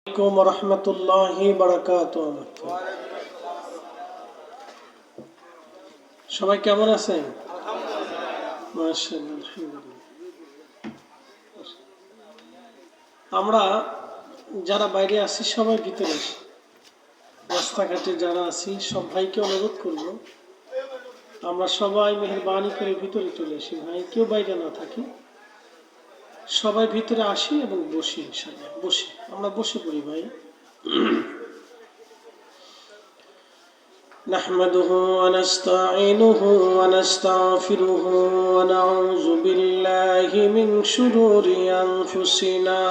আসসালামু আলাইকুম রহমতুল্লাহি বারাকাতুহু। সবাই কেমন আছেন? মাশাআল্লাহ, আলহামদুলিল্লাহ। আমরা যারা বাইরে আছি সবাই ভিতরে আসি। রাস্তাঘাটে যারা আছি সব ভাইকে অনুরোধ করব, আমরা সবাই মেহেরবানি করে ভিতরে চলে আসি। ভাই কেউ বাইরে না থাকি, সবাই ভিতরে আসি এবং বসি। ইনশাআল্লাহ বসি, আমরা বসে পড়ি ভাই। نحمده ونستعينه ونستغفره ونعوذ بالله من شرور أنفسنا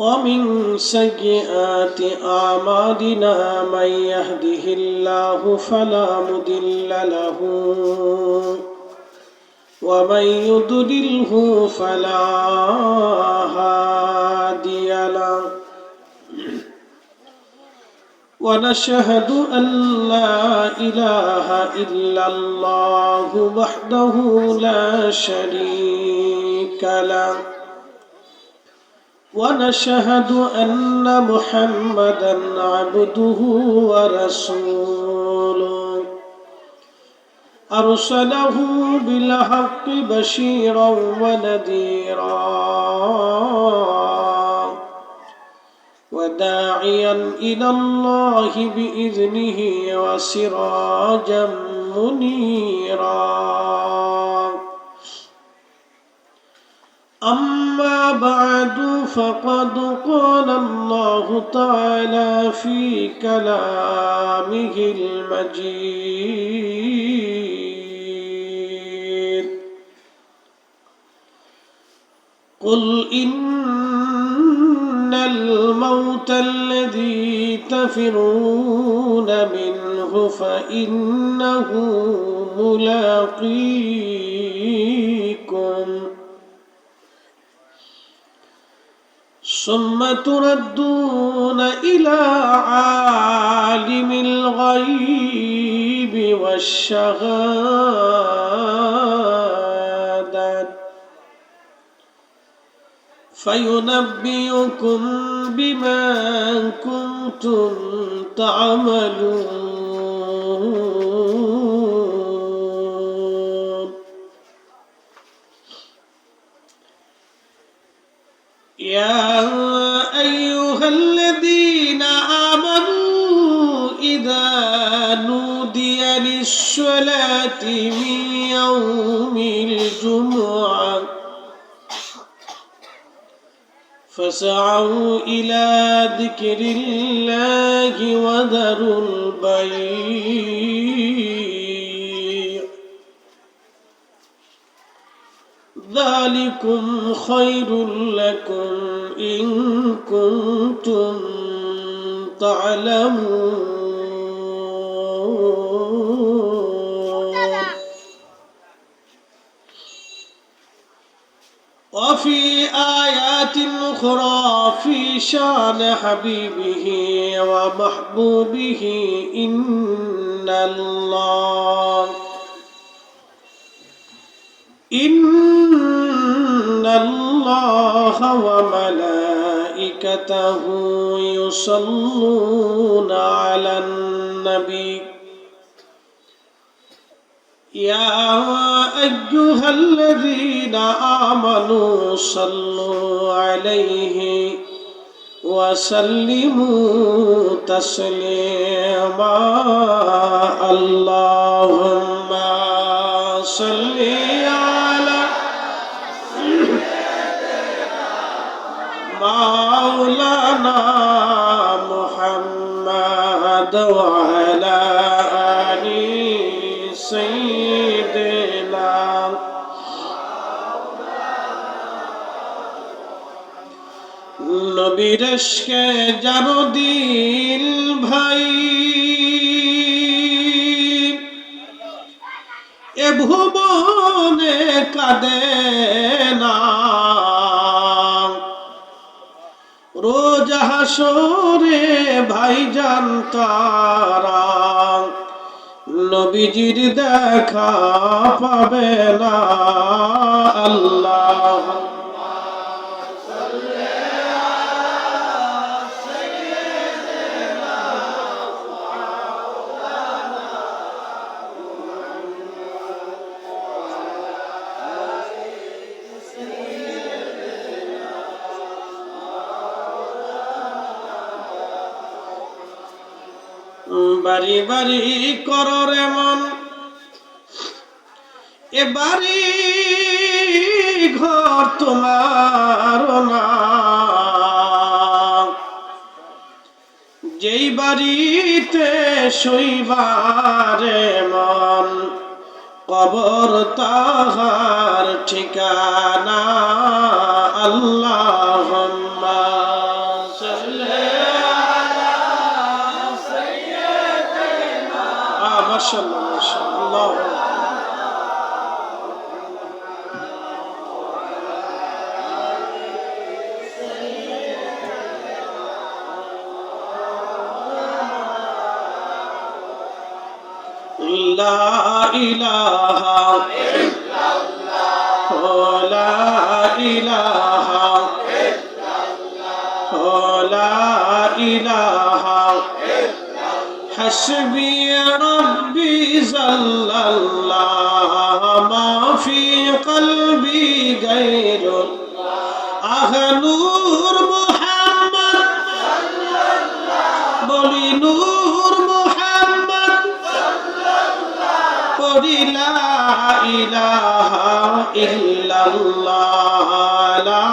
ومن سيئات أعمالنا من يهده الله فلا مضل له ومن يضلله فلا هادي له ونشهد أن لا إله إلا الله وحده لا شريك له ونشهد أن محمدا عبده ورسوله أرسله بالحق بشيرا ونذيرا وداعيا إلى الله بإذنه وسراجا منيرا. أما بعد فقد قال الله تعالى في كلامه المجيد قل إن الموت الذي تفرون منه فإنه ملاقيكم ثم تردون إلى عالم الغيب والشهادة فينبئكم بما كنتم تعملون. يا أيها الذين آمنوا إذا نودي للصلاة من يوم الجمعة فسعوا إلى ذكر الله وذروا البيع ذلكم خير لكم إن كنتم تعلمون. وفي آيات أخرى في شان حبيبه ومحبوبه إن الله وملائكته يصلون على النبي يا أيها الذين آمنوا صلوا عليه وسلموا تسليما. اللهم صل على مولانا محمد وعلى آل سيدنا নবীর ইশকে জানো দিল ভাই এ ভুবনে কাঁদে না রোজ হাসরে ভাইজান তারা নবীজির দেখা পাবে না। আল্লাহ বাড়ি বাড়ি করর এমন, এ বাড়ি ঘর তোমার না, যেই বাড়িতে শৈবারে মন, কবর তাহার ঠিকানা। আল্লাহুম্মা সাল্লি মাশাআল্লাহ মাশাআল্লাহ। লা ইলাহা ইল্লাল্লাহ, লা ইলাহা ইল্লাল্লাহ, লা ইলাহা হাসবি রব্বি জাল্লাল্লাহ, মা ফি কলবি গায়রুল্লাহ। আহ নূর মুহাম্মদ সাল্লাল্লাহ, বলি নূর মুহাম্মদ সাল্লাল্লাহ, পড়ি লা ইলাহা ইল্লাল্লাহ, লা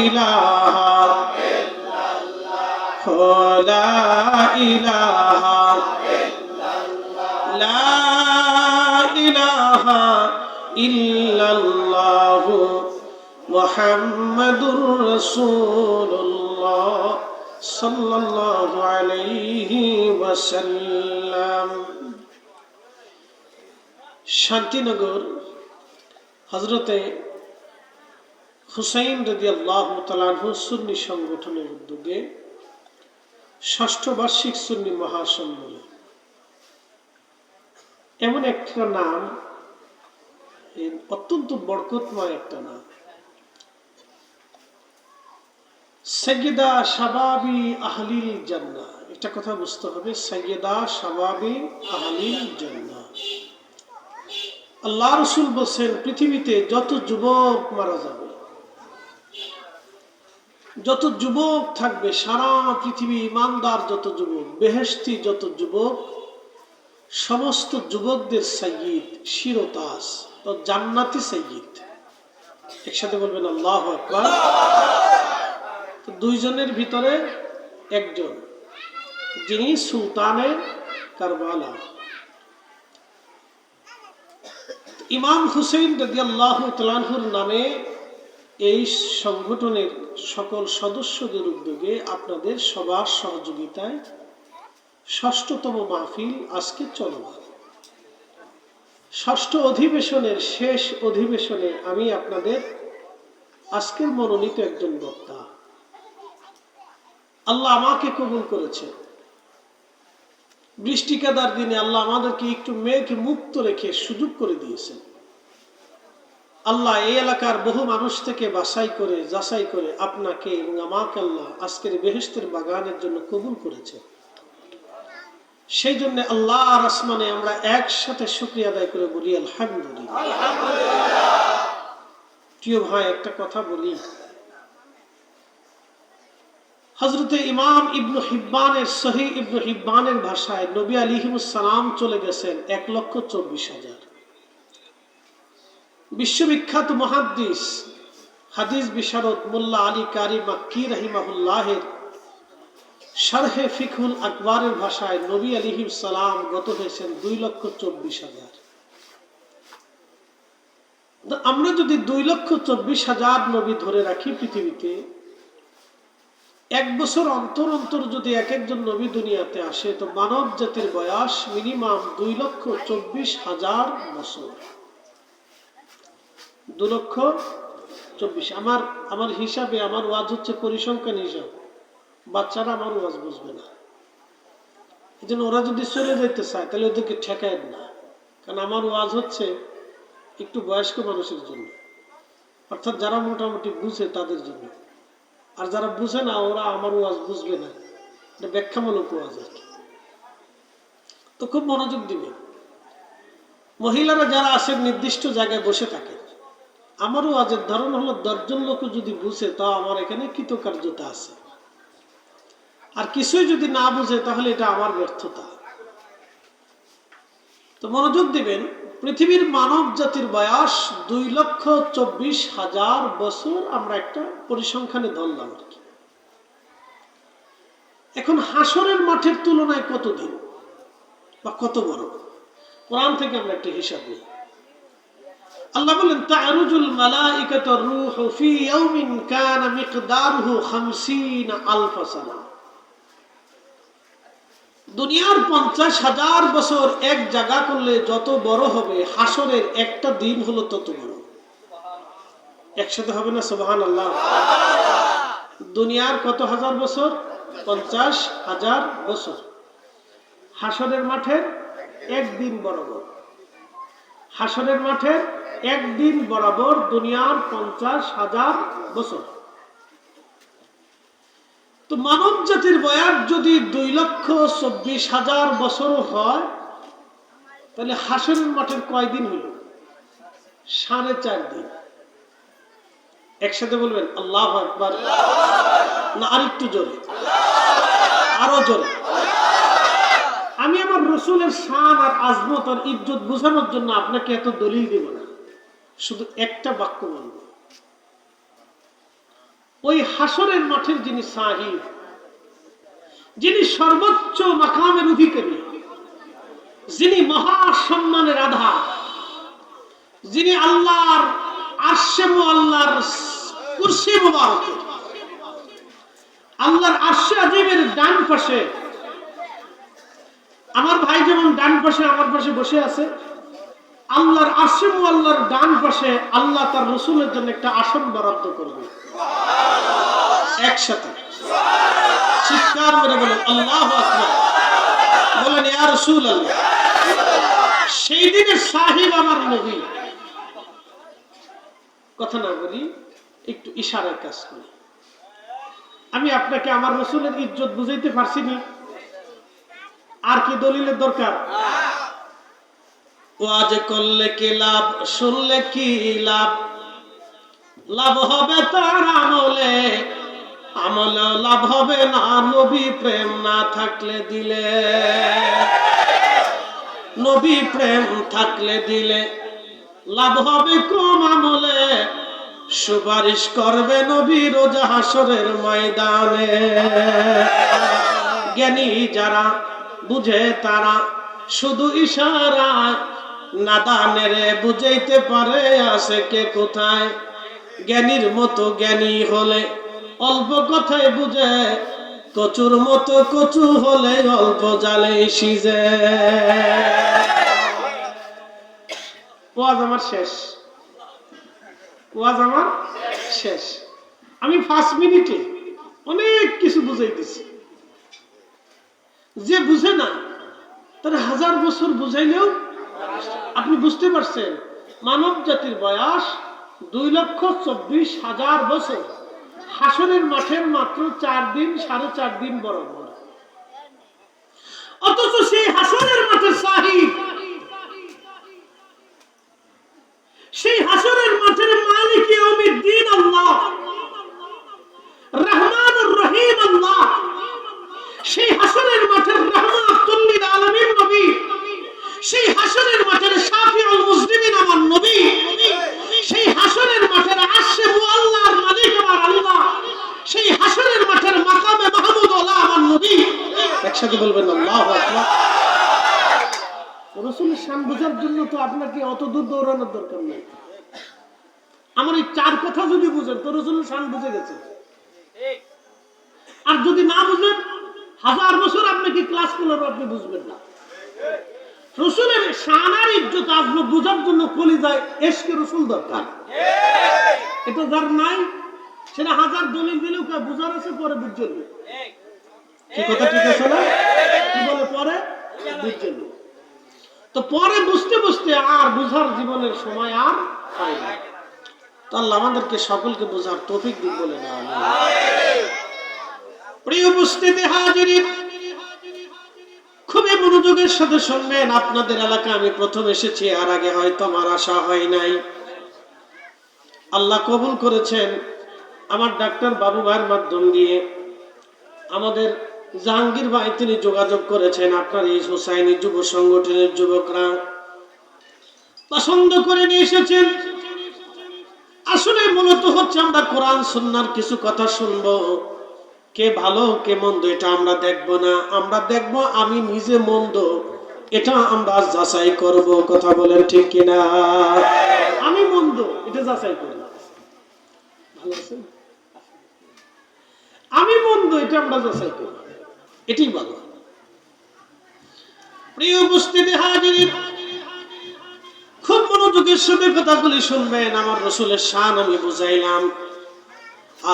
ইলাহা লা ইলাহা লা ইলাহা ইল্লাল্লাহ মুহাম্মাদুর রাসূলুল্লাহ সাল্লাল্লাহু আলাইহি ওয়াসাল্লাম। শান্তিনগর হযরতে হুসাইন রাদিয়াল্লাহু তাআলা আনহু সুন্নি সংগঠনের উদ্যোগে ষষ্ঠ বার্ষিক সুন্নি মহাসম্মেলন, এমন একটা নাম, অত্যন্ত বরকতময় একটা নাম, সাইয়্যিদা শাবাবি আহলিল জান্নাহ। একটা কথা বুঝতে হবে, সাইয়্যিদা শাবাবি আহলিল জান্নাহ। আল্লাহ রাসূল বলেন, পৃথিবীতে যত যুবক মারা যাবে, যত যুবক থাকবে সারা পৃথিবী, ইমানদার যত যুবক, বেহেশতি যত যুবক, সমস্ত যুবকদের সাইয়্যিদ, শিরতাজ, তো জান্নাতি সাইয়্যিদ। একসাথে বলবেন আল্লাহু আকবার। তো দুইজনের ভিতরে একজন, যিনি সুলতানে কারবালা, ইমাম হুসাইন রাদিয়াল্লাহু তাআলা আনহুর নামে এই সংগঠনের সকল সদস্যদের উদ্যোগে আপনাদের সবার সহযোগিতায় ষষ্ঠতম মাহফিল আজকে চলমান। ষষ্ঠ অধিবেশনের শেষ অধিবেশনে আমি আপনাদের আজকের মনোনীত একজন বক্তা। আল্লাহ আমাকে কবুল করেছে। বৃষ্টিকাদার দিনে আল্লাহ আমাদেরকে একটু মেঘ মুক্ত রেখে সুযোগ করে দিয়েছেন। আল্লাহ এই এলাকার বহু মানুষ থেকে যাচাই করে আপনাকে এবং আমাকে আল্লাহ আজকের বেহেশতের বাগানের জন্য কবুল করেছে। সেই জন্য আল্লাহর আসমানে আমরা একসাথে শুকরিয়া আদায় করে বলি আলহামদুলিল্লাহ। প্রিয় ভাই, একটা কথা বলি, হযরতে ইমাম ইবনে হিব্বানের সহিহ ইবনে হিব্বানের ভাষায় নবী আলাইহিস সালাম চলে গেছেন 1,24,000। বিশ্ববিখ্যাত মুহাদ্দিস, হাদিস বিশারদ মোল্লা আলী কারি মাক্কি রাহিমাহুল্লাহের শারহে ফিকহুল আকবারের ভাষায় নবী আলাইহিস সালাম গত হয়েছেন 2,24,000। আমরা যদি 2,24,000 নবী ধরে রাখি পৃথিবীতে, এক বছর অন্তর অন্তর যদি এক একজন নবী দুনিয়াতে আসে, তো মানব জাতির বয়স মিনিমাম 2,24,000 বছর। 2,24,000। আমার হিসাবে, আমার ওয়াজ হচ্ছে পরিসংখ্যান হিসাব, বাচ্চারা আমার ওয়াজ বুঝবে না। এই জন্য ওরা যদি চলে যেতে চায় তাহলে ওদেরকে ঠেকায় না, কারণ আমার ওয়াজ হচ্ছে একটু বয়স্ক মানুষের জন্য, অর্থাৎ যারা মোটামুটি বুঝে তাদের জন্য। আর যারা বুঝে না ওরা আমার ওয়াজ বুঝবে না, এটা ব্যাখ্যামূলক ওয়াজ আর কি। তো খুব মনোযোগ দিবে। মহিলারা যারা আসেন নির্দিষ্ট জায়গায় বসে থাকে, আমার ওয়াজের ধরন হলো 10 জন লোক যদি বুঝে তাও আমার এখানে কৃতকার্যতা আছে, আর কিছুই যদি না বুঝে তাহলে এটা আমার ব্যর্থতা। তো মনোযোগ দিবেন, পৃথিবীর মানব জাতির বয়স 2,24,000 বছর আমরা একটা পরিসংখ্যানে ধরলাম আর কি। এখন হাসরের মাঠের তুলনায় কতদিন বা কত বড়, কোরআন থেকে আমরা একটা হিসাব নিই। আল্লাহ বলেন তা'রুজুল মালাইকাতু রূহু ফি ইয়াউমিন কানা মিকদারুহু 50,000 সানা। দুনিয়ার 50,000 বছর এক জায়গা করলে যত বড় হবে, হাসরের একটা দিন হলো তত বড়। একসাথে হবে না সুবহানাল্লাহ? দুনিয়ার কত হাজার বছর? 50,000 বছর। হাসরের মাঠের একদিন বরাবর, হাসরের মাঠের একদিন বরাবর দুনিয়ার 50,000 বছর। তো মানব জাতির বয়স যদি 2,24,000 বছর হয়, তাহলে হাসরের মাঠের কয়দিন হইল? 4.5 দিন। একসাথে বলবেন আল্লাহু আকবার, না আরেকটু জোরে, আরো জোরে। আমি আমার রাসূলের শান আর আজমত আর ইজ্জত বোঝানোর জন্য আপনাকে এত দলিল দেব না, শুধু একটা বাক্য বলব। ওই হাসরের মাঠের যিনি সাহিব, যিনি সর্বোচ্চ মাকামের অধিকারী, যিনি মহা সম্মানের আধার, যিনি আল্লাহর আরশে মুআল্লার কুরসি মুবারক, আল্লাহর আরশে আজিমের ডান পাশে, আমার ভাই যেমন ডান পাশে আমার পাশে বসে আছে, আল্লাহর আরশে মুআল্লার ডান পাশে আল্লাহ তার রাসূলের জন্য একটা আসন বরাদ্দ করবে। একসাথে চিৎকার করে বলেন আল্লাহু আকবার, বলেন ইয়া রাসূলুল্লাহ। সেই দিনের সাহিব আমার নবী। কথা না বলি, একটু ইশারার কাজ করি। আমি আপনাকে আমার রাসূলের ইজ্জত বুঝাইতে পারছি না, আর কি দলিলের দরকার? ওয়াজ করলে কি লাভ, শুনলে কি লাভ? লাভ হবে তার আমলে, আমলে লাভ হবে না নবী প্রেম না থাকলে দিলে। নবী প্রেম থাকলে দিলে লাভ হবে কম আমলে, সুপারিশ করবে নবী রোজ হাসরের ময়দানে। জ্ঞানী যারা বুঝে তারা শুধু ইশারায়, নাদানেরে বুঝাইতে পারে আসে কে কোথায়। জ্ঞানীর মতো জ্ঞানী হলে অল্প কথায় বুঝে, কচুর মতো কচু হলে অল্প জালে সিজে। ওয়াজ আমার শেষ, ওয়াজ আমার শেষ। আমি 5 মিনিটে অনেক কিছু বুঝাই দিছি। যে বুঝে না তার 1000 বছর বুঝাইলেও আপনি বুঝতে পারছেন মানব জাতির বয়স 2,24,000 বছর, হাসরের মাঠের মাত্র 4 দিন 4.5 দিন বরাবর। অথচ সেই হাসরের মাঠের সাহিব, সেই হাসরের মাঠের মালিক ইয়াউমিদ্দিন আল্লাহ, রহমানুর রহিম আল্লাহ, সেই হাসরের মাঠের রাহমাতুল লিল আলামিন নবী, সেই হাসরের মাঠের শাফিউল মুসলিমিন আমার নবী, সেই হাসরের মাঠের আরশে মুআল্লার মালিক আমার আল্লাহ, সেই হাসরের মাঠের মাকামে মাহমুদ আল্লাহ আমার নবী। একসাথে বলবেন আল্লাহু আকবার। রাসূলের শান বোঝার জন্য তো আপনাকে অত দূর দৌড়ানোর দরকার নেই। আমার এই 4 কথা যদি বুঝেন তো রাসূলের শান বুঝে গেছে। আর যদি না বুঝেন 1000 বছর আপনাকে ক্লাস করলেও আপনি বুঝবেন না। রাসূলের শান আর ইজ্জত আজমত বুঝার জন্য কলিজায় ইশকে রাসূল দরকার। এটা যার নাই সেটা 1000 দলিল দিলেও কে বুঝার আছে পরে বুঝবেন। কি কথা ঠিক আছে না? কি বলে পরে বুঝতে নেই। তো পরে বুঝতে বুঝতে আর বুঝার জীবনের সময় আর পাই না। তো আল্লাহ আমাদেরকে সকলকে বোঝার তৌফিক দিন বলে না। প্রিয় উপস্থিতি হাজিরিন, খুবই মনোযোগের সাথে শুনবেন। আপনাদের এলাকা আমি প্রথম এসেছি, আর আগে হয়তো আমার আশা হয় নাই। আল্লাহ কবুল করেছেন আমার ডাক্তার বাবু ভাইয়ের মাধ্যম দিয়ে আমাদের জাহাঙ্গীর ভাই তিনি যোগাযোগ করেছেন। আপনার এই হুসাইনি যুব সংগঠনের যুবকরা পছন্দ করে নিয়ে এসেছেন। আসলে মূলত হচ্ছে আমরা কোরআন সুন্নাহর কিছু কথা শুনবো। কে ভালো কে মন্দ এটা আমরা দেখবো না, আমরা দেখবো আমি নিজে মন্দ এটা আমরা যাচাই করব। কথা বলেন ঠিক কিনা? আমি মন্দ এটা যাচাই করব। ভালো আছেন? আমি মন্দ এটা আমরা যাচাই করব, এটাই ভালো। প্রিয় উপস্থিতি হাজির, খুব মনোযোগের সাথে কথাগুলি শুনবেন। আমার রাসূলের শান আমি বুঝাইলাম।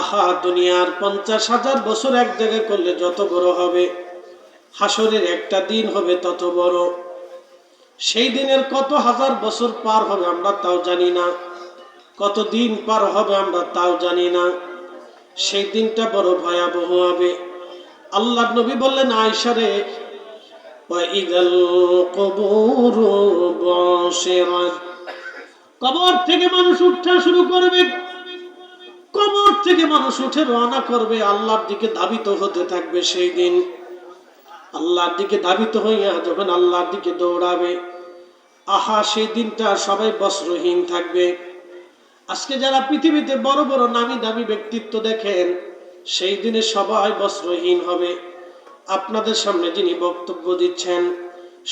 আহা, দুনিয়ার 50,000 বছর এক জায়গায় করলে যত বড় হবে, হাসরের একটা দিন হবে তত বড়। সেই দিনের কত হাজার বছর পার হবে আমরা তাও জানি না, কত দিন পার হবে আমরা তাও জানি না। সেই দিনটা বড় ভয়াবহ হবে। আল্লাহর নবী বললেন, আয়েশা রে, ওয়াইদাল কুবুরু বুশিরাত, কবর থেকে মানুষ উঠা শুরু করবে। কবর থেকে মানুষ উঠে রওনা করবে, আল্লাহর দিকে ধাবিত হতে থাকবে। সেই দিন আল্লাহর দিকে ধাবিত হইয়া যখন আল্লাহর দিকে দৌড়াবে, আহা সেই দিনটা সবাই বস্ত্রহীন থাকবে। আজকে যারা পৃথিবীতে বড় বড় নামি দামি ব্যক্তিত্ব দেখেন, সেই দিনে সবাই বস্ত্রহীন হবে। আপনাদের সামনে যিনি বক্তব্য দিচ্ছেন,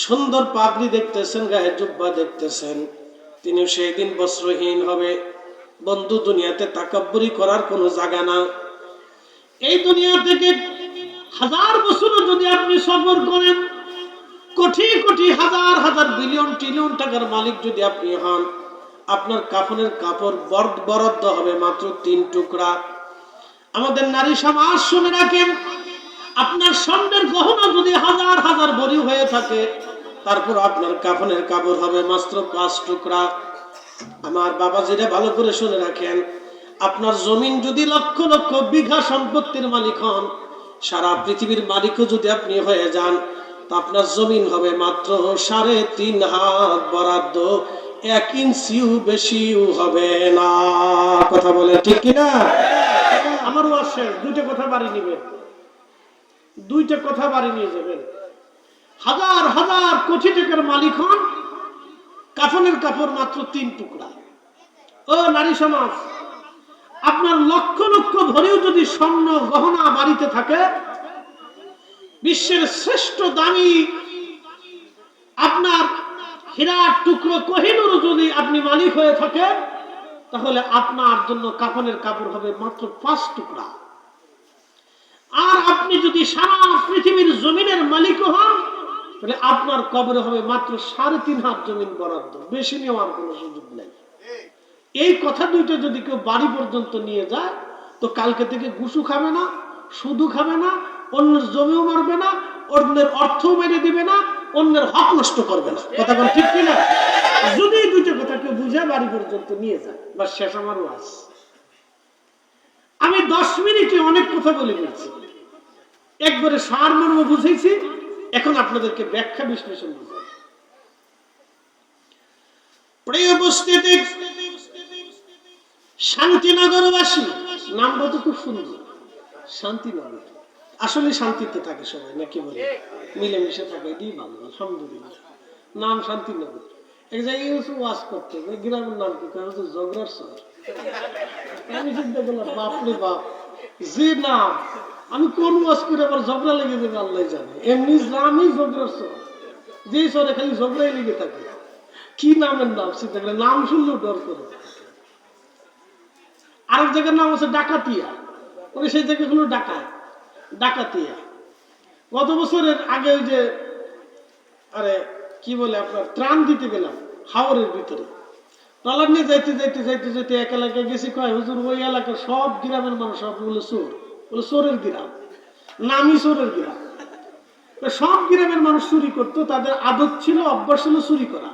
সুন্দর পাগড়ি দেখতেছেন, গায়ে জুব্বা দেখতেছেন, তিনিও সেই দিন বস্ত্রহীন হবে। বন্ধু, দুনিয়াতে তাকাব্বুরি করার কোনো জায়গা না। এই দুনিয়া থেকে 1000 বছরও যদি আপনি সফর করেন, কোটি কোটি হাজার হাজার বিলিয়ন ট্রিলিয়ন টাকার মালিক যদি আপনি হন, আপনার কাফনের কাপড় বরাদ্দ হবে মাত্র 3 টুকরা। আমাদের নারী সমাজ শুনে রাখেন, আপনার স্বর্ণের গহনা যদি হাজার হাজার ভরি হয়ে থাকে, তারপর আপনার কাফনের কাপড় হবে মাত্র 5 টুকরা। আমার বাবাজিরা ভালো করে শুনে রাখেন, আপনার জমিন যদি লক্ষ লক্ষ বিঘা সম্পত্তির মালিক হন, সারা পৃথিবীর মালিকও যদি আপনি হয়ে যান, তা আপনার জমিন হবে মাত্র 3.5 হাত বরাদ্দ, 1 ইঞ্চিও বেশিও হবে না। কথা বলে ঠিক কিনা? আমার ওয়াজ শেষ, 2টা কথা বাড়ি নিবেন, 2টা কথা বাড়ি নিয়ে যাবেন। হাজার হাজার কোটি টাকার মালিক হন, কাফনের কাপড় মাত্র 3 টুকরা। ও নারী সমাজ, আপনার লক্ষ লক্ষ ভরেও যদি স্বর্ণ গহনা বাড়িতে থাকে, বিশ্বের শ্রেষ্ঠ দামি আপনার হীরার টুকরো কোহিনূর যদি আপনি মালিক হয়ে থাকে, তাহলে আপনার জন্য কাফনের কাপড় হবে মাত্র 5 টুকরা। আর আপনি যদি সারা পৃথিবীর জমিনের মালিক হন, তাহলে আপনার কবরে হবে মাত্র 3.5 হাত জমিন বরাদ্দ, বেশি নেওয়ার কোনো সুযোগ নেই। এই কথা 2টা যদি কেউ বাড়ি পর্যন্ত নিয়ে যায়, তো কালকে থেকে গুসু খাবে না, সুদু খাবে না, অন্যের জমিও মারবে না, অন্যের অর্থও মেরে দিবে না, অন্যের হক নষ্ট করবে না। কথা বল ঠিক কিনা? যদি এই 2টা কথা কেউ বুঝে বাড়ি পর্যন্ত নিয়ে যায়, বা শেষ আমার ওয়াজ। আমি 10 মিনিটে অনেক কথা বলে ফেলছি, একবারে সারমর্ম বুঝেছি। এখন আপনাদেরকে ব্যাখ্যা বিশ্লেষণ বুঝাই। প্রিয় উপস্থিতি, শান্তিনগরবাসী নামটা তো খুব সুন্দর, শান্তিনগর। আসলে শান্তিতে থাকে সবাই, নাকি বলে? মিলেমিশে থাকে, এটাই ভালো, আলহামদুলিল্লাহ। নাম শান্তিনগর। এক জায়গায় গেছে ওয়াজ করতে, গ্রামের নাম কি হচ্ছে জগরার শহর। আমি চিন্তা করলাম, বাপরে বাপ, যে নাম, আমি কোন ওয়াজ করে আবার ঝগড়া লেগে যাবে আল্লাহ জানে। এমনি নামই জগরার শহর, যে শহরে খালি ঝগড়াই লেগে থাকে। কি নামের নাম চিন্তা করে, নাম শুনলেও ডর করে। আরেক জায়গার নাম হচ্ছে ডাকাতিয়া, মানে সেই জায়গাগুলো ডাকাতিয়া। গত বছরের আগে ওই যে আরে কি বলে আপনার ত্রাণ দিতে গেলাম হাওরের ভিতরে, ট্রলার নিয়ে যাইতে যাইতে যাইতে যাইতে এক এলাকায় গেছি, কয় হুজুর ওই এলাকার সব গ্রামের মানুষ সব বলে চোর, বলে চোরের গ্রাম। নামই চোরের গ্রাম। সব গ্রামের মানুষ চুরি করতো, তাদের আদত ছিল, অভ্যাস ছিল চুরি করা।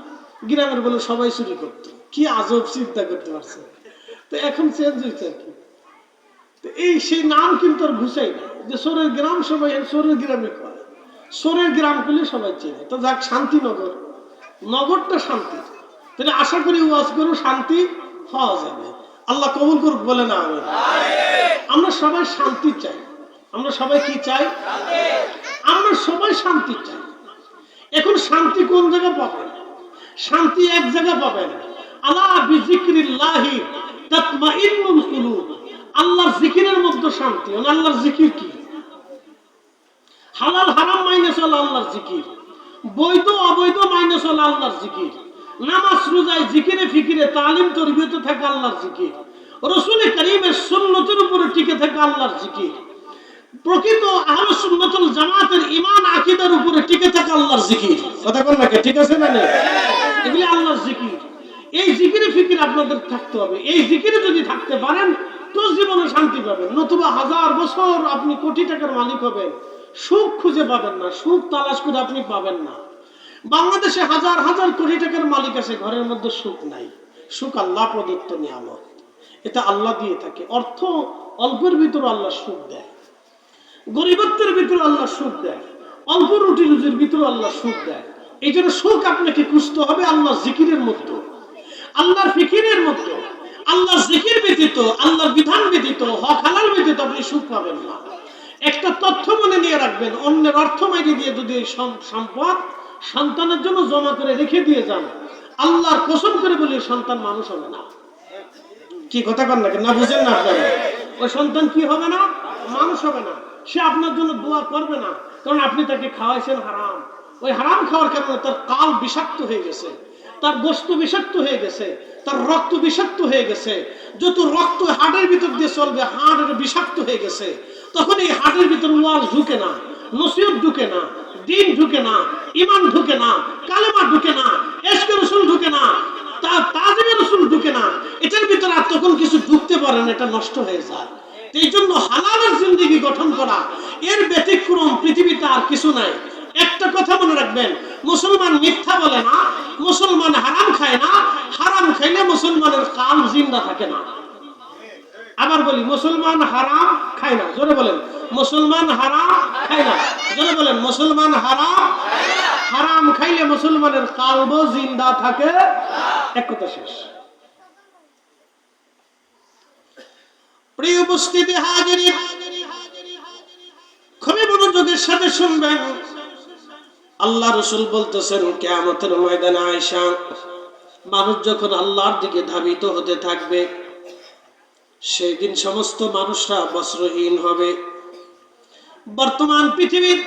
গ্রামের বলে সবাই চুরি করতো। কি আজব চিন্তা করতে পারছে। তো এখন চেঞ্জ হয়েছে আর কি। তো এই সেই নাম কিন্তু আর ঘুষাই না যে চোরের গ্রাম, সবাই চোরের গ্রামে করে। চোরের গ্রাম করলে সবাই চেনে। তো যাক, শান্তিনগর, নগরটা শান্তির। তাহলে আশা করি ওয়াজ করে শান্তি হওয়া যাবে। আল্লাহ কবুল করুক, বলে না আমিন। আমরা সবাই শান্তি চাই। আমরা সবাই কি চাই? আমরা সবাই শান্তি চাই। এখন শান্তি কোন জায়গায় পাবেন? শান্তি এক জায়গায় পাবেন, আলা বিযিকরিল্লাহি তাতমাইন্নুল কুলুব। আল্লাহর জিকিরের মধ্যে শান্তি। আল্লাহর জিকির কি? হালাল হারাম মাইনে চলা আল্লাহর জিকির, বৈধ অবৈধ মাইনে চলা আল্লাহর জিকির, নামাজ রোজায় জিকিরে ফিকিরে তালিম তরবিয়তে থাকা আল্লাহর জিকির, রাসূল কারীমের সুন্নতের উপরে টিকে থাকা আল্লাহর জিকির, প্রকৃত আহলে সুন্নাতুল জামাতের ঈমান আকীদার উপরে টিকে থাকা আল্লাহর জিকির। কথা বল নাকি? ঠিক আছে না? এগুলি আল্লাহর জিকির। এই জিকিরে ফিকির আপনাদের থাকতে হবে। এই জিকিরে যদি থাকতে পারেন তো জীবনে শান্তি পাবেন। নতুবা হাজার বছর আপনি কোটি টাকার মালিক হবেন, সুখ খুঁজে পাবেন না। সুখ তালাশ করে আপনি পাবেন না। বাংলাদেশে হাজার হাজার কোটি টাকার মালিক আছে, ঘরের মধ্যে সুখ নাই। সুখ আল্লাহ প্রদত্ত নিয়ামত, এটা আল্লাহ দিয়ে থাকে। অর্থ অল্পের ভিতরে আল্লাহ সুখ দেয়, গরিবত্বের ভিতরে আল্লাহ সুখ দেয়, অল্প রুটি রুজির ভিতরে আল্লাহ সুখ দেয়। এই জন্য সুখ আপনাকে খুঁজতে হবে আল্লাহর জিকিরের মধ্যে, আল্লাহর ফিকিরের মধ্যে। আল্লাহর জিকির ব্যতীত, আল্লাহর বিধান ব্যতীত, হক হালাল ব্যতীত আপনি সুখ পাবেন না। একটা তথ্য মনে নিয়ে রাখবেন, অন্যের অর্থ মাইরে দিয়ে যদি এই সম্পদ সন্তানের জন্য জমা করে রেখে দিয়ে যান, আল্লাহর কসম করে বলি সন্তান মানুষ হবে না। কি কথা কন নাকি? না বুঝেন না আপনারা? ওই সন্তান কি হবে না? মানুষ হবে না। সে আপনার জন্য দোয়া করবে না, কারণ আপনি তাকে খাওয়াইছেন হারাম। ওই হারাম খাওয়ার কারণে তার কাল বিষাক্ত হয়ে গেছে, তার গোশত বিষাক্ত হয়ে গেছে, তার রক্ত বিষাক্ত হয়ে গেছে। যত রক্ত হাড়ের ভিতর দিয়ে চলবে, হাড় বিষাক্ত হয়ে গেছে। তখন এই হাড়ের ভিতর ওয়াজ ঢুকে না, নসিহত ঢুকে না, দ্বীন ঢুকে না, ঈমান ঢুকে না, কালেমা ঢুকে না, ইশকে রাসূল ঢুকে না, তাজিমে রাসূল ঢুকে না। এটার ভিতরে আর তখন কিছু ঢুকতে পারে না, এটা নষ্ট হয়ে যায়। এই জন্য হালালের জিন্দেগি গঠন করা, এর ব্যতিক্রম পৃথিবীতে আর কিছু নাই। একটা কথা মনে রাখবেন, মুসলমান মিথ্যা বলে না, মুসলমান হারাম খায় না। হারাম খাইলে মুসলমানের কাল জিন্দা থাকে না। আবার বলি, মুসলমান হারাম খায় না। জোরে বলেন, মুসলমান হারাম খায় না। জোরে বলেন, মুসলমান হারাম খাইলে মুসলমানের কালব জিন্দা থাকে। এক কথা শেষ। প্রিয় উপস্থিতি হাজিরিন, খুবই মনোযোগের সাথে শুনবেন। আল্লাহ রাসূল বলতেছেন, কিয়ামতের ময়দানে আয়েশা, মানুষ যখন আল্লাহর দিকে ধাবিত হতে থাকবে, সেই দিন সমস্ত মানুষরা বস্ত্রহীন হবে। বর্তমান পৃথিবীর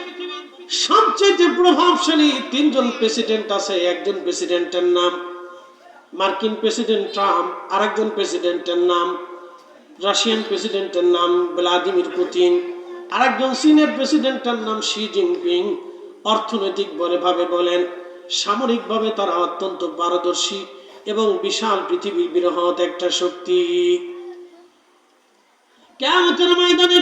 সবচেয়ে প্রভাবশালী তিনজন প্রেসিডেন্ট আছে। একজন প্রেসিডেন্টের নাম মার্কিন প্রেসিডেন্ট ট্রাম্প, আরেকজন প্রেসিডেন্টের নাম রাশিয়ান প্রেসিডেন্টের নাম ভ্লাদিমির পুতিন, আরেকজন চীনের প্রেসিডেন্টের নাম শি জিনপিং। অর্থনৈতিক ভাবে বলেন, সামরিকভাবে তারা অত্যন্ত পারদর্শী এবং বিশাল পৃথিবীর বৃহৎ একটা শক্তি। কিয়ামতের ময়দানে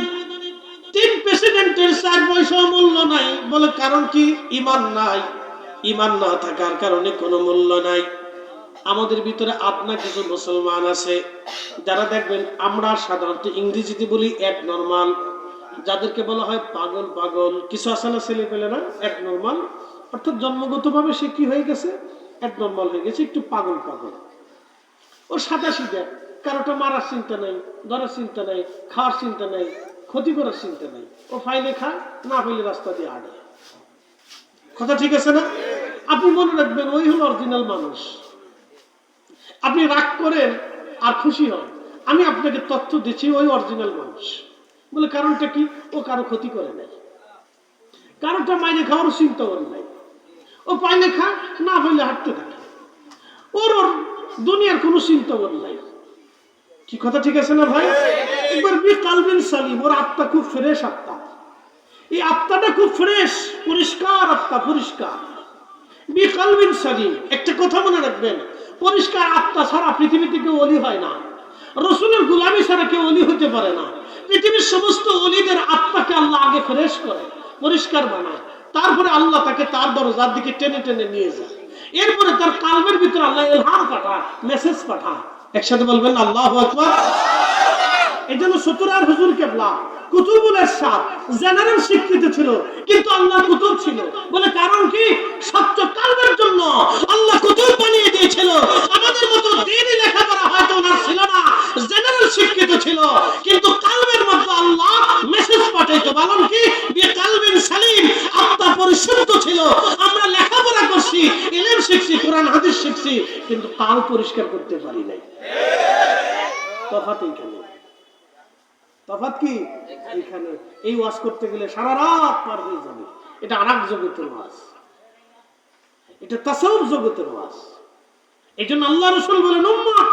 তিন প্রেসিডেন্টের 4 পয়সা মূল্য নাই। বলে কারণ কি? ঈমান নাই। ঈমান না থাকার কারণে কোনো মূল্য নাই। আমাদের ভিতরে আপনা কিছু মুসলমান আছে যারা দেখবেন, আমরা সাধারণত ইংরেজিতে বলি অ্যাবনরমাল, যাদেরকে বলা হয় পাগল। কিছু আছে না ছেলে পেলে না অ্যাবনরমাল, অর্থাৎ জন্মগতভাবে সে কি হয়ে গেছে? অ্যাবনরমাল হয়ে গেছে, একটু পাগল। ও সাদা সিধা, কারোটা মারার চিন্তা নাই, ধরার চিন্তা নাই, খাওয়ার চিন্তা নাই, ক্ষতি করার চিন্তা নাই। ও ফাইলে খায়, না ফাইলে রাস্তা দিয়ে আড়ে। কথা ঠিক আছে না? আপনি মনে রাখবেন, ওই হলো অরিজিনাল মানুষ। আপনি রাগ করেন আর খুশি হন, আমি আপনাকে তথ্য দিচ্ছি, ওই অরিজিনাল মানুষ। বলে কারণটা কি? ও কারো ক্ষতি করে নাই, কারোটা মাইনে খাওয়ার চিন্তা করে নাই। ও পাইলে খায়, না পাইলে হাঁটতে থাকে। ওর দুনিয়ার কোনো চিন্তা করে নাই। কি কথা ঠিক আছে না ভাই? একবার কালবিন সালিম, ওর আত্মা খুব ফ্রেশ আত্মা। এই আত্মাটা খুব ফ্রেশ, পরিষ্কার আত্মা, পরিষ্কার। কালবিন সালিম। একটা কথা মনে রাখবেন, পরিষ্কার আত্মা ছাড়া পৃথিবীতে কেউ ওলি হয় না। রাসূলের গোলামি ছাড়া কেউ ওলি হতে পারে না। পৃথিবীর সমস্ত ওলিদের আত্মাকে আল্লাহ আগে ফ্রেশ করে, পরিষ্কার বানায়, তারপরে আল্লাহ তাকে তার দরজার দিকে টেনে টেনে নিয়ে যায়। এরপরে তার কালবের ভিতরে আল্লাহ ইলহাম পাঠায়, মেসেজ পাঠায়। একসাথে বলবেন আল্লাহু আকবার। এই জন্য সতুরার হুজুর কেবলা কুতুবুল ইরশাদ জেনারেল শিক্ষিত ছিল, কিন্তু আল্লাহ কুতুব ছিল বলে। কারণ কি? স্বচ্ছ কালবের জন্য আল্লাহ কুতুব বানিয়ে দিয়েছিল। আমাদের মতো দিনই লেখাপড়া হয়তো ওনার ছিল না, জেনারেল শিক্ষিত ছিল, কিন্তু কালবের মধ্যে আল্লাহ মেসেজ পাঠাইতো। বলেন কি? বিকালবিন সালিম, আত্মা পরিশুদ্ধ ছিল। আমরা লেখাপড়া করছি, ইলম শিখছি, কোরআন হাদিস শিখছি, কিন্তু কাল পরিষ্কার করতে পারি নাই। তফাৎ এইখানে। তফাৎ কি? এখানে। এই ওয়াজ করতে গেলে সারা রাত পার হয়ে যাবে। এটা আরেক জগতের ওয়াজ, এটা তাসাউফ জগতের ওয়াজ। এই জন্য আল্লাহ রাসূল বলেন, উম্মাহ,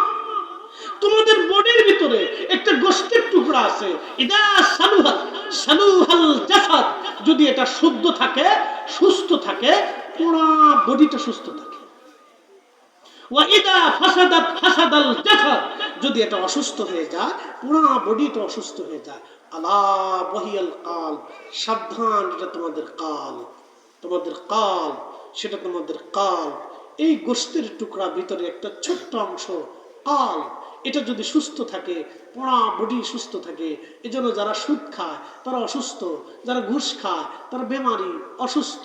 তোমাদের বডির ভিতরে একটা গোশতের টুকরা আছে, ইদা সালুহাল জাসাদ, যদি এটা শুদ্ধ থাকে, সুস্থ থাকে, পুরো বডিটা সুস্থ থাকে। ওয়া ইদা ফাসাদাত ফাসাদাল জাসাদ, যদি এটা অসুস্থ হয়ে যায়, পুরো বডিটা অসুস্থ হয়ে যায়। আলা ওয়াহিয়াল কালব, সাবধান, এটা তোমাদের কাল, তোমাদের কাল, সেটা তোমাদের কাল। এই গোশতের টুকরা ভিতরে একটা ছোট্ট অংশ কাল, এটা যদি সুস্থ থাকে, পুরা বডি সুস্থ থাকে। এজন্য যারা সুদ খায় তারা অসুস্থ, যারা ঘুষ খায় তারা বেমারি, অসুস্থ,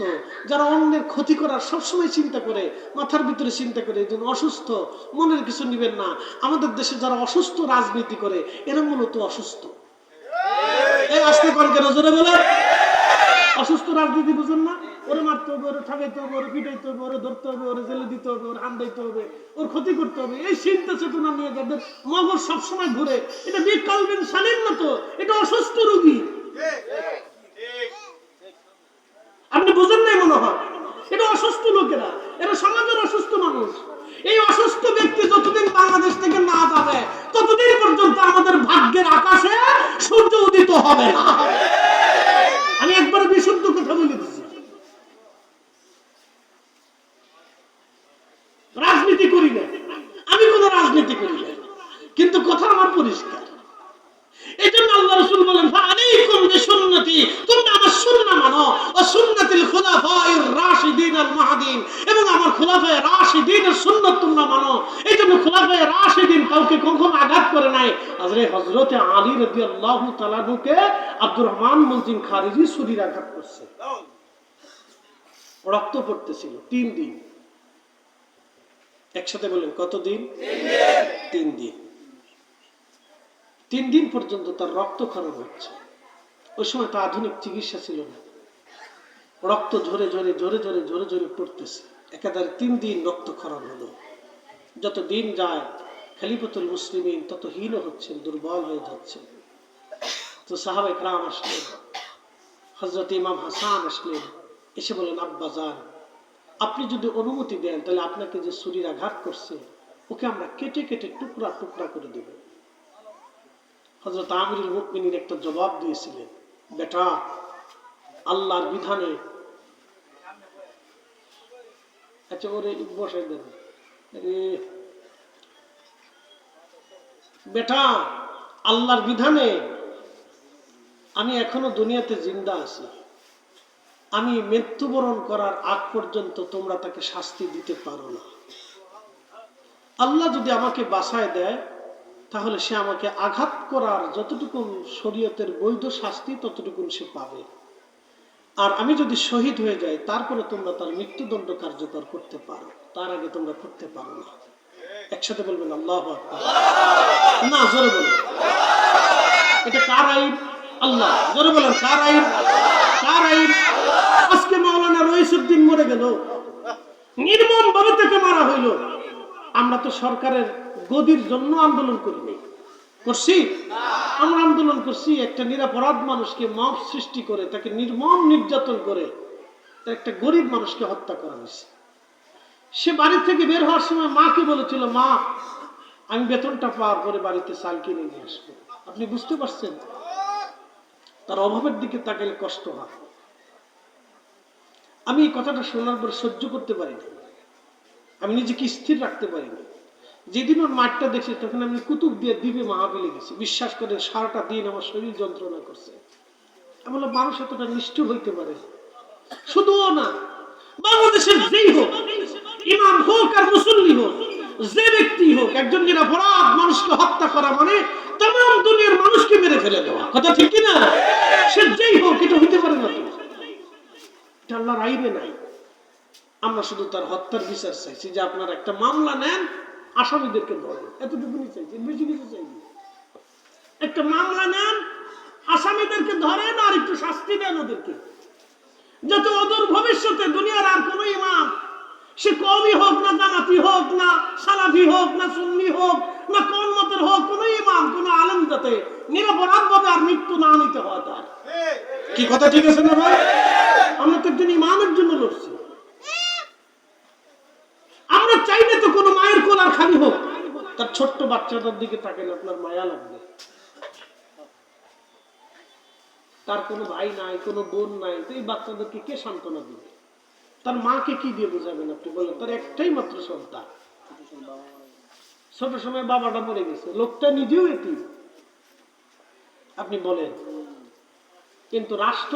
যারা অন্যের ক্ষতি করার সবসময় চিন্তা করে, মাথার ভিতরে চিন্তা করে, এজন্য অসুস্থ। মনের কিছু নিবেন না, আমাদের দেশে যারা অসুস্থ রাজনীতি করে এরা মূলত অসুস্থ। এই আজকে কলকে নজরে বলে অসুস্থ রাজনীতি বুঝেন না? ওরে মারতে হবে, ওরে ঠকাইতে হবে, ওরে পিটাইতে হবে, ওরে ধরতে হবে, ওরে জেলে দিতে হবে, ওরে আন্দাইতে হবে, ওর ক্ষতি করতে হবে, এই চিন্তা চেতনা নিয়ে যাদের মগজ সবসময় ঘুরে, এটা বিকালবিন সালিম না তো, এটা অসুস্থ রোগী। আপনি বুঝেন নাই মনে হয়? এটা অসুস্থ লোকেরা, এরা সমাজের অসুস্থ মানুষ। এই অসুস্থ ব্যক্তি যতদিন বাংলাদেশ থেকে না যাবে ততদিন পর্যন্ত আমাদের ভাগ্যের আকাশে সূর্য উদিত হবে না। আমি একবার বিশুদ্ধ কথা বলে দিচ্ছি। রাজনীতি করি না, আমি কোন রাজনীতি করি না, কিন্তু কথা আমার পরিষ্কার। এই জন্য আল্লাহ রাসূল বলেন, ফাআলাইকুম বিসুন্নতি, তোমরা আমার সুন্নাহ মানো, ও সুন্নাতিল খুলাফায়ে রাশিদিন আল মাহদিন, এবং আমার খুলাফায়ে রাশিদিনের সুন্নাত তোমরা মানো। এই জন্য খুলাফায়ে রাশিদিন কাউকে কখনো আঘাত করে নাই। হযরতে আলী রাদিয়াল্লাহু তাআলা কে আব্দুর রহমান মুলজিম খারিজি ছুরির আঘাত করছে, রক্ত পড়তেছিল 3 দিন। একসাথে বলেন কতদিন? 3 দিন। 3 দিন পর্যন্ত তার রক্ত খরচ হচ্ছে। ওই সময় তো আধুনিক চিকিৎসা ছিল না, রক্ত ঝরে ঝরে ঝরে ঝরে ঝরে ঝরে পড়তেছে। একাধারে 3 দিন রক্ত খরচ হলো। যত দিন যায় খলিফাতুল মুসলিমিন তত হীন হচ্ছেন, দুর্বল হয়ে যাচ্ছেন। তো সাহাবায়ে কেরাম আসলেন, হযরত ইমাম হাসান আসলেন, এসে বলেন, আব্বাজান, আপনি যদি অনুমতি দেন তাহলে আপনাকে যে ছুরির আঘাত করছে ওকে আমরা কেটে কেটে টুকরা টুকরা করে দেব। হযরত আমিরুল মুমিনিন একটা জবাব দিয়েছিলেন, বেটা, আল্লাহর বিধানে, আচ্ছা ওরে বসে দেন, বেটা, আল্লাহর বিধানে আমি এখনো দুনিয়াতে জিন্দা আছি, আমি মৃত্যুবরণ করার আগ পর্যন্ত তোমরা তাকে শাস্তি দিতে পারো না। আল্লাহ যদি আমাকে বাঁচায় দেয় তাহলে সে আমাকে আঘাত করার যতটুকু শরীয়তের বৈধ শাস্তি ততটুকু সে পাবে। আর আমি যদি শহীদ হয়ে যাই তারপরে তোমরা তার মৃত্যুদণ্ড কার্যকর করতে পারো, তার আগে তোমরা করতে পারো না। একসাথে বলবেন আল্লাহু আকবার। না, জোরে বলুন। এটা কার আইন? আল্লাহ। জোরে বলেন, কার আইন? কার আইন? আজকে মাওলানা রইসুদ্দিন মরে গেল, নির্মম ভাবে তাকে মারা হইল। আমরা তো সরকারের গদির জন্য আন্দোলন করিনি, করছি? আমরা আন্দোলন করছি একটা নিরপরাধ মানুষকে মাফ সৃষ্টি করে তাকে নির্মম নির্যাতন করে একটা গরিব মানুষকে হত্যা করা হয়েছে। সে বাড়ি থেকে বের হওয়ার সময় মাকে বলেছিল, মা, আমি বেতনটা পাওয়ার পরে বাড়িতে চাল কিনে নিয়ে আসবো। আপনি বুঝতে পারছেন তার অভাবের দিকে তাকালে কষ্ট হয়। আমি এই কথাটা শোনার পর সহ্য করতে পারিনি, আমি নিজেকে স্থির রাখতে পারিনি। যেদিন ওর মাঠটা দেখছি তখন আমি কুতুব দিয়ে দ্বীপে মাহফিলে গেছি। বিশ্বাস করে সারাটা দিন আমার শরীর যন্ত্রণা করছে। আমি বললাম মানুষ এতটা নিষ্ঠুর হইতে পারে? শুধুও না, বাংলাদেশের যেই হোক, ইমাম হোক আর মুসল্লি হোক, যে ব্যক্তি হোক, একজন নিরপরাধ মানুষকে হত্যা করা মানে तमाम দুনিয়ার মানুষকে মেরে ফেলে দেওয়া। কথা ঠিক কি না? সে যেই হোক, এটা হইতে পারে না তো, এটা আল্লাহর আইনে নাই। আমরা শুধু তার হত্যার বিচার চাইছি, যে আপনারা একটা মামলা নেন, আসামিদেরকে ধরেন, এতটুকুই চাইছি, বেশি কিছু চাইছি। একটা মামলা নেন, আসামিদেরকে ধরেন, আর একটু শাস্তি দেন ওদেরকে, যাতে ওদের ভবিষ্যতে দুনিয়ার আর কোন ইমাম, সে কওমি হোক না, জামাতি হোক না, সালাফি হোক না, সুন্নি হোক না, কোন মতের হোক, কোন ইমাম, কোন আলেম, যাতে নিরপরাধ ভাবে আর মৃত্যু না নিতে হয় তার। কি কথা ঠিক আছে না ভাই? আমরা তো একজন ইমামের জন্য লড়ছি। আমরা চাই না তো কোন মায়ের কোল আর খালি হোক, তার ছোট্ট বাচ্চাটার দিকে তাকেন, আপনার মায়া লাগবে। তার কোনো ভাই নাই, কোনো বোন নাই, তো এই বাচ্চাদেরকে কে সান্ত্বনা দিবে? তার মাকে কি দিয়ে বোঝাবেন আপনি বলেন? তার একটাই মাত্র সন্তান, ছোট সময় বাবাটা মরে গেছে, লোকটা নিজেও এতিম, আপনি বলেন। কিন্তু রাষ্ট্র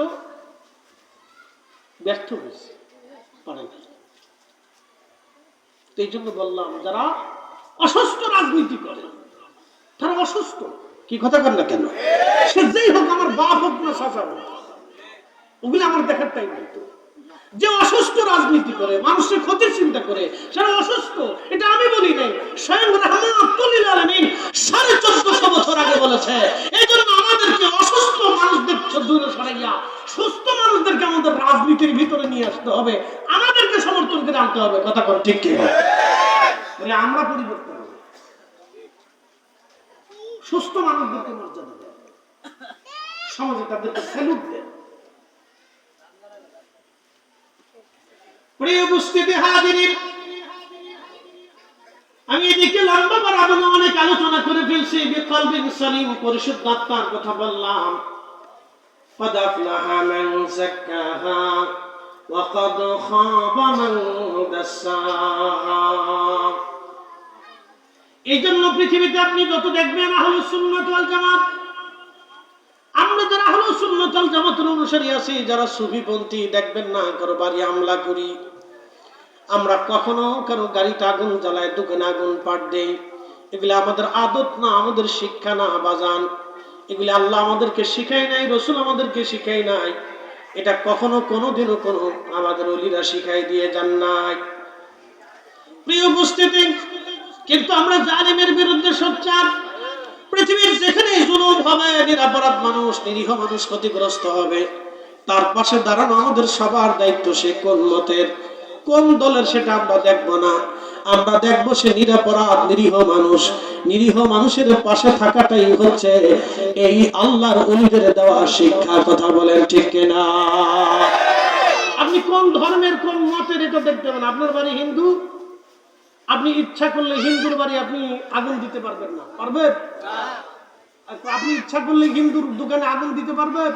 ব্যর্থ হয়েছে, পারে না। তো এই জন্য বললাম, যারা অসুস্থ রাজনীতি করে, তারা অসুস্থ। কি কথা কর না কেন? সে যেই হোক, আমার বাপ হোক না চাচা হোক, ওগুলো আমার দেখার টাইম নাই তো। যে অসুস্থ রাজনীতি করে, মানুষের ক্ষতির চিন্তা করে, সেটা অসুস্থ। এটা আমি বলি নাই, স্বয়ং রাহমাতুল আলামিন 1450 বছর আগে বলেছে। এই জন্য আমাদেরকে অসুস্থ মানুষদের দূরে সরাইয়া সুস্থ মানুষদেরকে আমাদের রাজনীতির ভিতরে নিয়ে আসতে হবে, আমাদেরকে সমর্থন করে আনতে হবে। কথা কর ঠিক কি? বলে আমরা পরিবর্তন হব, সুস্থ মানুষদেরকে মর্যাদা দেন, সমাজে তাদেরকে স্যালুট দেন। প্রিয় উপস্থিতি হাজিরিন, আমি এদিকে লম্বা বাড়াবো না, অনেক আলোচনা করে ফেলছি। বিকলবিন সালিম, পরিশুদ্ধ আত্মার কথা বললাম। قد أفلح من زكاها وقد خاب من دساها। এই জন্য পৃথিবীতে আপনি যত দেখবেন আহলুস সুন্নাত ওয়াল জামাত, আমরা যারা আহলুস সুন্নাত ওয়াল জামাতের অনুসারী আছি, যারা সুফিপন্থী, দেখবেন না কারো বাড়ি হামলা করি, আমরা কখনো কারো গাড়িতে আগুন জ্বালায়, দোকানে আগুন পাট দেই। এগুলো আমাদের আদত না, আমাদের শিক্ষা না বাজান। এগুলো আল্লাহ আমাদেরকে শিখাই নাই, রসুল আমাদেরকে শিখাই নাই। এটা কখনো কোনোদিনও কোনো আমাদের ওলিরা শিখাই দিয়ে যান নাই। প্রিয় উপস্থিতি, কিন্তু আমরা জালিমের বিরুদ্ধে সোচ্চার। পৃথিবীর যেখানে জুলুম হবে, নিরপরাধ মানুষ, নিরীহ মানুষ ক্ষতিগ্রস্ত হবে, তার পাশে দাঁড়ানো আমাদের সবার দায়িত্ব। সে কোন মতের, কোন দলের, সেটা আমরা দেখব না। আমরা দেখবো সে নিরপরাধ, নিরীহ মানুষ। নিরীহ মানুষের পাশে থাকাটাই হচ্ছে এই আল্লাহর ওলিদের দেওয়া শিক্ষা। কথা বলেন ঠিক কিনা? আপনি কোন ধর্মের, কোন মতের, এটা দেখতে পাবেন। আপনার বাড়ি হিন্দু, আপনি ইচ্ছা করলে হিন্দুর বাড়ি আপনি আগুন দিতে পারবেন না, পারবেন? আপনি ইচ্ছা করলে হিন্দুর দোকানে আগুন দিতে পারবেন?